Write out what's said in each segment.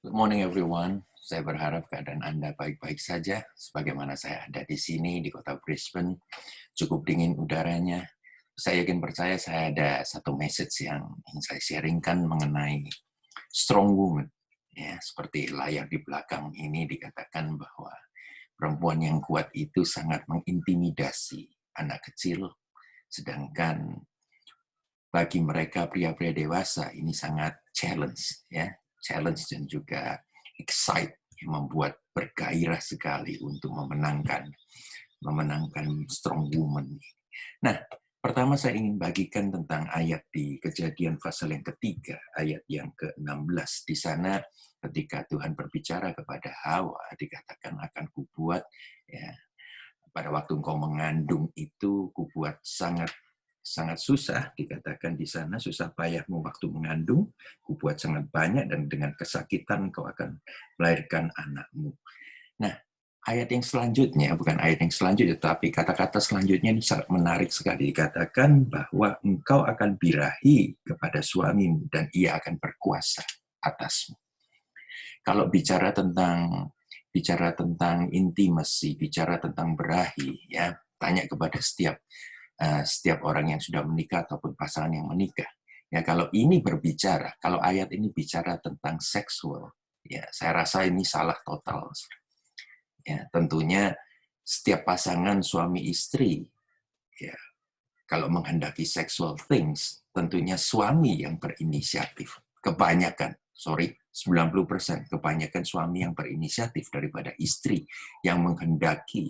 Good morning everyone. Saya berharap keadaan Anda baik-baik saja. Sebagaimana saya ada di sini di kota Brisbane, cukup dingin udaranya. Saya yakin percaya saya ada satu message yang ingin saya sharingkan mengenai strong woman. Ya, seperti layar di belakang ini dikatakan bahwa perempuan yang kuat itu sangat mengintimidasi anak kecil, sedangkan bagi mereka pria-pria dewasa ini sangat challenge, ya, challenge dan juga excite, yang membuat bergairah sekali untuk memenangkan strong woman. Nah, pertama saya ingin bagikan tentang ayat di Kejadian pasal yang ketiga, ayat yang ke-16. Di sana ketika Tuhan berbicara kepada Hawa, dikatakan akan kubuat, ya, pada waktu engkau mengandung itu kubuat sangat sangat susah, dikatakan di sana, susah payahmu waktu mengandung, kubuat sangat banyak dan dengan kesakitan kau akan melahirkan anakmu. Nah, ayat yang selanjutnya, bukan ayat yang selanjutnya, tapi kata-kata selanjutnya ini sangat menarik sekali. Dikatakan bahwa engkau akan birahi kepada suamimu dan ia akan berkuasa atasmu. Kalau bicara tentang intimacy, bicara tentang berahi, ya, tanya kepada setiap orang yang sudah menikah ataupun pasangan yang menikah. Ya, kalau ini berbicara, kalau ayat ini bicara tentang seksual, ya, saya rasa ini salah total. Ya, tentunya setiap pasangan suami istri, ya, kalau menghendaki sexual things, tentunya suami yang berinisiatif. Kebanyakan, 90%, kebanyakan suami yang berinisiatif daripada istri yang menghendaki,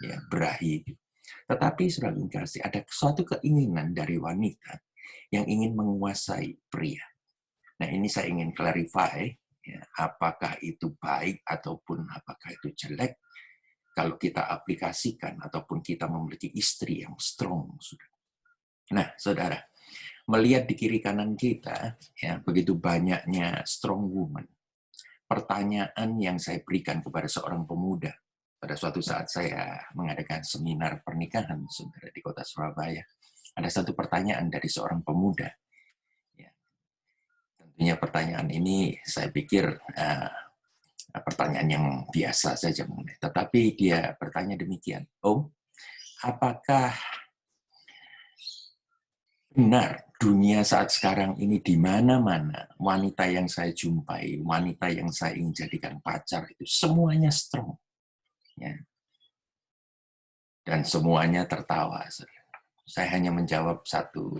ya, berahi. Tetapi saudara kasih, ada suatu keinginan dari wanita yang ingin menguasai pria. Nah, ini saya ingin clarify, ya, apakah itu baik ataupun apakah itu jelek kalau kita aplikasikan ataupun kita memiliki istri yang strong. Nah, saudara, melihat di kiri kanan kita, ya, begitu banyaknya strong woman. Pertanyaan yang saya berikan kepada seorang pemuda pada suatu saat saya mengadakan seminar pernikahan, saudara, di kota Surabaya. Ada satu pertanyaan dari seorang pemuda. Ya, tentunya pertanyaan ini saya pikir pertanyaan yang biasa saja, tetapi dia bertanya demikian. Apakah benar dunia saat sekarang ini di mana-mana wanita yang saya jumpai, wanita yang saya ingin jadikan pacar itu semuanya strong, ya. Dan semuanya tertawa. Saya hanya menjawab satu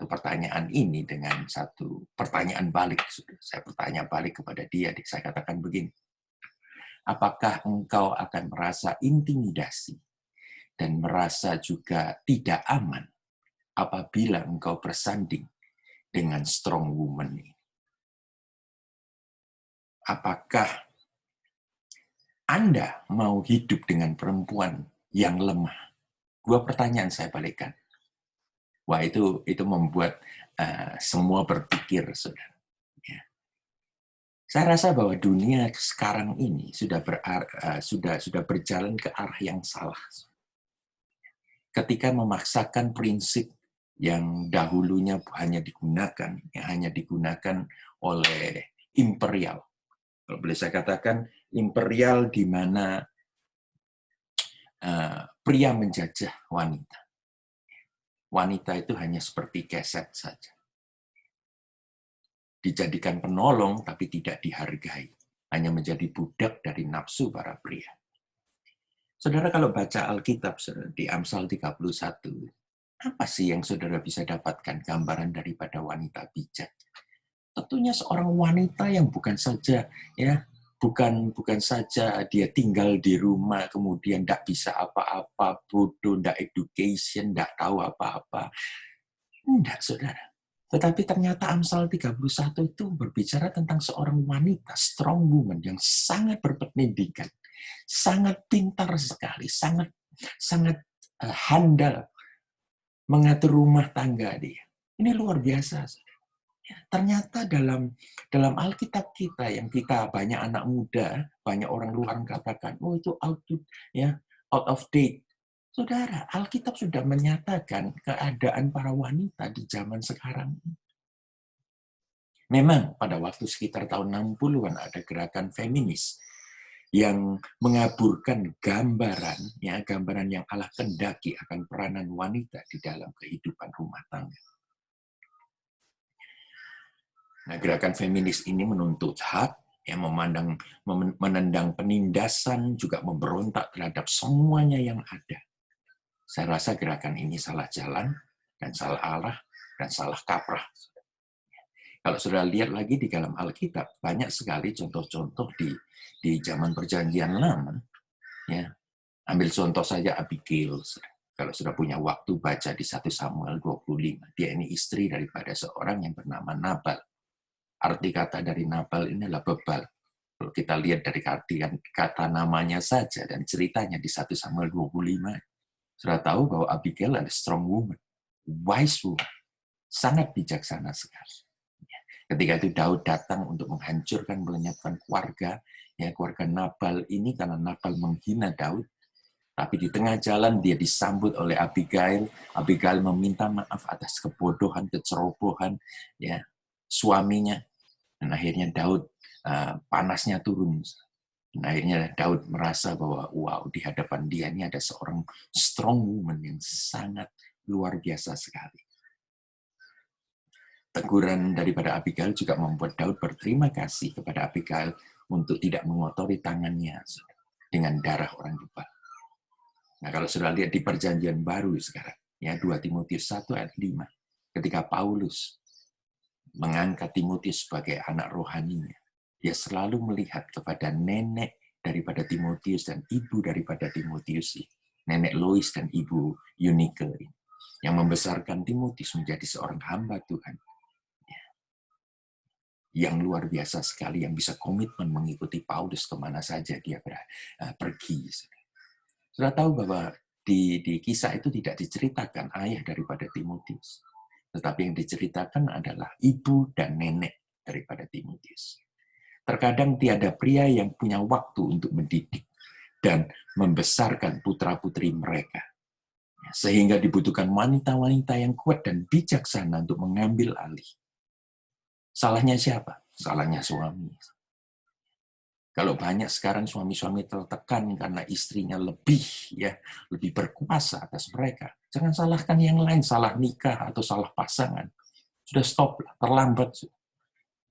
pertanyaan ini dengan satu pertanyaan balik. Saya bertanya balik kepada dia, saya katakan begini. Apakah engkau akan merasa intimidasi dan merasa juga tidak aman apabila engkau bersanding dengan strong woman ini? Apakah Anda mau hidup dengan perempuan yang lemah? Dua pertanyaan saya balikkan. Wah, itu membuat semua berpikir, saudara. Ya. Saya rasa bahwa dunia sekarang ini sudah berjalan ke arah yang salah. Ketika memaksakan prinsip yang dahulunya hanya digunakan oleh imperial. Kalau boleh saya katakan, imperial di mana pria menjajah wanita. Wanita itu hanya seperti keset saja. Dijadikan penolong tapi tidak dihargai. Hanya menjadi budak dari nafsu para pria. Saudara kalau baca Alkitab di Amsal 31, apa sih yang saudara bisa dapatkan gambaran daripada wanita bijak? Tentunya seorang wanita yang bukan saja dia tinggal di rumah kemudian tidak bisa apa-apa, bodoh, tidak education, tidak tahu apa-apa. Tidak, saudara. Tetapi ternyata Amsal 31 itu berbicara tentang seorang wanita, strong woman, yang sangat berpendidikan, sangat pintar sekali, sangat handal mengatur rumah tangga dia. Ini luar biasa. Ternyata dalam Alkitab kita yang kita banyak anak muda, banyak orang luar katakan, itu out of date. Saudara, Alkitab sudah menyatakan keadaan para wanita di zaman sekarang. Memang pada waktu sekitar tahun 60-an ada gerakan feminis yang mengaburkan gambaran yang Allah kendaki akan peranan wanita di dalam kehidupan rumah tangga. Nah, gerakan feminis ini menuntut hak, yang menendang penindasan, juga memberontak terhadap semuanya yang ada. Saya rasa gerakan ini salah jalan, dan salah arah, dan salah kaprah. Kalau sudah lihat lagi di dalam Alkitab, banyak sekali contoh-contoh di zaman Perjanjian Lama. Ya, ambil contoh saja Abigail. Kalau sudah punya waktu baca di 1 Samuel 25, dia ini istri daripada seorang yang bernama Nabal. Arti kata dari Nabal ini adalah bebal. Kalau kita lihat dari kata namanya saja dan ceritanya di 1 Samuel 25, sudah tahu bahwa Abigail adalah strong woman, wise woman, sangat bijaksana sekali. Ketika itu Daud datang untuk menghancurkan, melenyapkan keluarga Nabal ini karena Nabal menghina Daud. Tapi di tengah jalan dia disambut oleh Abigail. Abigail meminta maaf atas kebodohan, kecerobohan ya suaminya. Dan akhirnya Daud panasnya turun. Dan akhirnya Daud merasa bahwa wow, di hadapan dia ini ada seorang strong woman yang sangat luar biasa sekali. Teguran daripada Abigail juga membuat Daud berterima kasih kepada Abigail untuk tidak mengotori tangannya dengan darah orang bebal. Nah, kalau sudah lihat di Perjanjian Baru sekarang, ya 2 Timotius 1 ayat 5, ketika Paulus mengangkat Timotius sebagai anak rohaninya, dia selalu melihat kepada nenek daripada Timotius dan ibu daripada Timotius, nenek Lois dan ibu Eunike, yang membesarkan Timotius menjadi seorang hamba Tuhan yang luar biasa sekali, yang bisa komitmen mengikuti Paulus kemana saja dia pergi. Sudah tahu bahwa di kisah itu tidak diceritakan ayah daripada Timotius, tetapi yang diceritakan adalah ibu dan nenek daripada Timotius. Terkadang tiada pria yang punya waktu untuk mendidik dan membesarkan putra-putri mereka, sehingga dibutuhkan wanita-wanita yang kuat dan bijaksana untuk mengambil alih. Salahnya siapa? Salahnya suami. Kalau banyak sekarang suami-suami tertekan karena istrinya lebih berkuasa atas mereka. Jangan salahkan yang lain, salah nikah atau salah pasangan. Sudah stop, terlambat.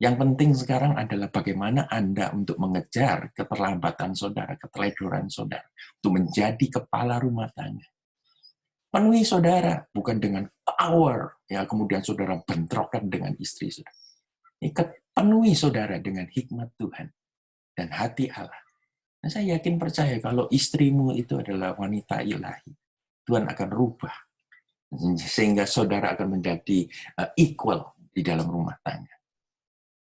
Yang penting sekarang adalah bagaimana Anda untuk mengejar keterlambatan saudara, keteledoran saudara, untuk menjadi kepala rumah tangga. Penuhi saudara, bukan dengan power, kemudian saudara bentrokan dengan istri saudara. Penuhi saudara dengan hikmat Tuhan dan hati Allah. Nah, saya yakin percaya kalau istrimu itu adalah wanita ilahi, Tuhan akan rubah sehingga saudara akan menjadi equal di dalam rumah tangga.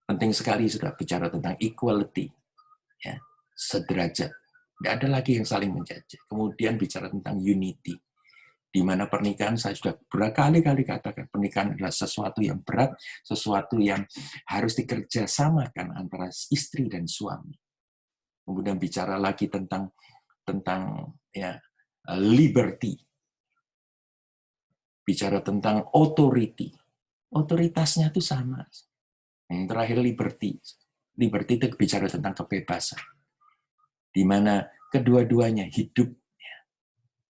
Penting sekali sudah bicara tentang equality, ya, sederajat. Tidak ada lagi yang saling menjajah. Kemudian bicara tentang unity, di mana pernikahan saya sudah berkali-kali katakan, pernikahan adalah sesuatu yang berat, sesuatu yang harus dikerjasamakan antara istri dan suami. Kemudian bicara lagi tentang liberty, bicara tentang authority, otoritasnya itu sama. Yang terakhir liberty itu bicara tentang kebebasan, di mana kedua-duanya hidup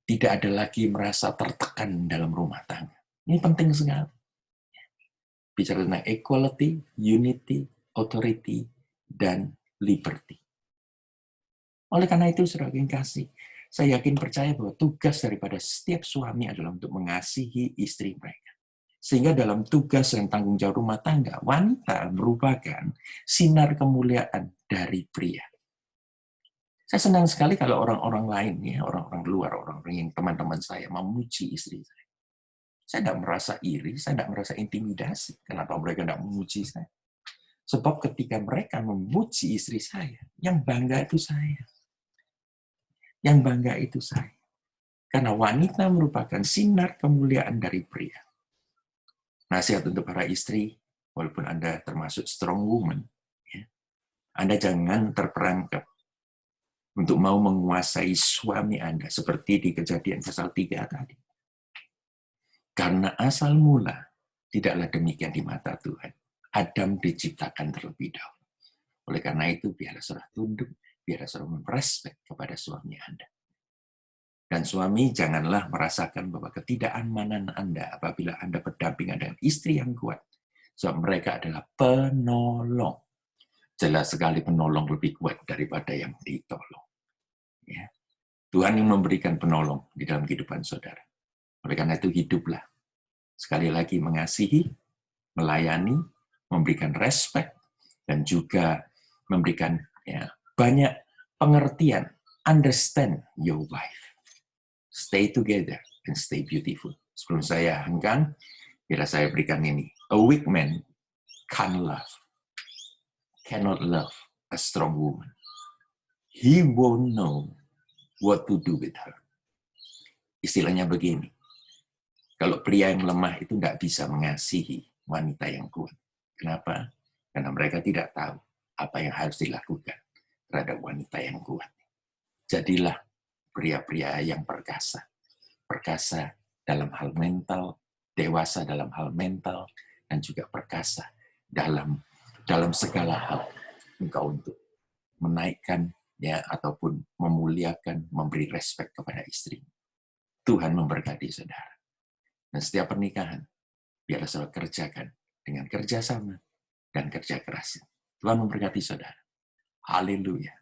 tidak ada lagi merasa tertekan dalam rumah tangga. Ini penting sekali. Bicara tentang equality, unity, authority, dan liberty. Oleh karena itu, saudara yang kasih, saya yakin percaya bahwa tugas daripada setiap suami adalah untuk mengasihi istri mereka. Sehingga dalam tugas dan tanggung jawab rumah tangga, wanita merupakan sinar kemuliaan dari pria. Saya senang sekali kalau orang-orang lain, orang-orang luar, orang-orang yang teman-teman saya memuji istri saya. Saya tidak merasa iri, saya tidak merasa intimidasi. Kenapa mereka tidak memuji saya? Sebab ketika mereka memuji istri saya, yang bangga itu saya. Yang bangga itu saya. Karena wanita merupakan sinar kemuliaan dari pria. Nasihat untuk para istri, walaupun Anda termasuk strong woman, Anda jangan terperangkap untuk mau menguasai suami Anda, seperti di Kejadian pasal 3 tadi. Karena asal mula, tidaklah demikian di mata Tuhan. Adam diciptakan terlebih dahulu. Oleh karena itu, biarlah saudara tunduk, biarlah saudara merespek kepada suami Anda. Dan suami janganlah merasakan bahwa ketidakamanan Anda apabila Anda berdampingan dengan istri yang kuat. Sebab mereka adalah penolong. Jelas sekali penolong lebih kuat daripada yang ditolong. Ya. Tuhan yang memberikan penolong di dalam kehidupan saudara. Oleh karena itu hiduplah. Sekali lagi mengasihi, melayani, memberikan respect, dan juga memberikan banyak pengertian. Understand your wife. Stay together and stay beautiful. Sebelum saya hengkang, bila saya berikan ini. A weak man cannot love a strong woman. He won't know what to do with her. Istilahnya begini, kalau pria yang lemah itu tidak bisa mengasihi wanita yang kuat. Kenapa? Karena mereka tidak tahu apa yang harus dilakukan terhadap wanita yang kuat. Jadilah pria-pria yang perkasa. Perkasa dalam hal mental, dewasa dalam hal mental, dan juga perkasa dalam segala hal. Engkau untuk menaikkan ataupun memuliakan, memberi respek kepada istri. Tuhan memberkati saudara. Dan setiap pernikahan, biarlah saudara kerjakan dengan kerjasama dan kerja keras. Tuhan memberkati saudara. Haleluya.